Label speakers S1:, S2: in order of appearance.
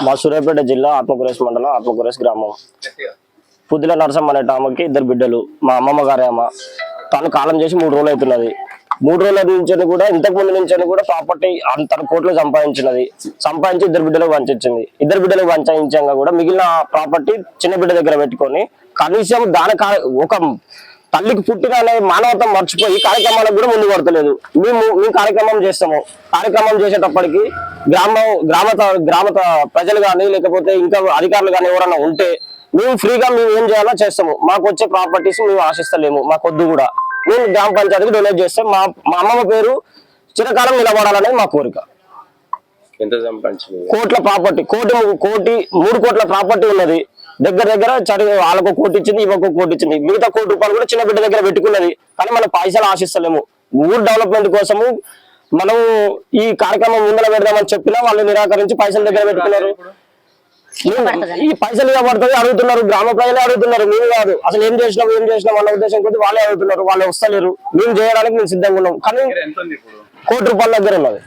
S1: మా సూర్యాపేట జిల్లా ఆత్మకూరేస్ మండలం ఆత్మకూరేస్ గ్రామం. పుద్దిల నరసమ్మ అనే ఆమెకి 2 బిడ్డలు. మా అమ్మమ్మ గారి అమ్మ. తను కాలం చేసి 3 రోజులు అవుతున్నది. 3 రోజుల నుంచి కూడా ఇంతకు ముందు నుంచి కూడా ప్రాపర్టీ తన కోట్లు సంపాదించి 2 బిడ్డలకు పంచింది. 2 బిడ్డలకు పంచాంగా కూడా మిగిలిన ప్రాపర్టీ చిన్న బిడ్డ దగ్గర పెట్టుకొని కనీసం ఒక తల్లికి పుట్టిన అనే మానవత్వం మర్చిపోయి కార్యక్రమాలకు కూడా ముందు పడతలేదు. మేము కార్యక్రమం చేస్తాము. కార్యక్రమం చేసేటప్పటికి గ్రామ ప్రజలు కానీ లేకపోతే ఇంకా అధికారులు కానీ ఎవరన్నా ఉంటే మేము ఫ్రీగా ఏం చేయాలో చేస్తాము. మాకు వచ్చే ప్రాపర్టీస్ మేము ఆశిస్తలేము, మాకొద్దు కూడా. మేము గ్రామ పంచాయతీకి డొనేట్ చేస్తాం. మా అమ్మమ్మ పేరు చిరకాలం నిలబడాలనేది మా కోరిక. కోట్ల ప్రాపర్టీ, 3 కోట్ల ప్రాపర్టీ ఉన్నది. దగ్గర వాళ్ళకు 1 కోటి ఇచ్చింది, ఇవ్వకు 1 కోటి ఇచ్చింది. మిగతా 1 కోటి రూపాయలు కూడా చిన్న బిడ్డ దగ్గర పెట్టుకున్నది. కానీ మనం పైసలు ఆశిస్తలేము. ఊరు డెవలప్మెంట్ కోసము మనం ఈ కార్యక్రమం ముందర పెడదామని చెప్పినా వాళ్ళు నిరాకరించి పైసల దగ్గర పెట్టుకున్నారు. ఈ పైసలు ఇవ్వబడుతుంది అడుగుతున్నారు, గ్రామ ప్రజలే అడుగుతున్నారు, మేము కాదు. అసలు ఏం చేసినాం అన్న ఉద్దేశం కొద్ది వాళ్ళే అడుగుతున్నారు. వాళ్ళు వస్తలేరు. మేము చేయడానికి మేము సిద్ధంగా ఉన్నాం. కానీ 1 కోటి రూపాయల దగ్గర ఉన్నది.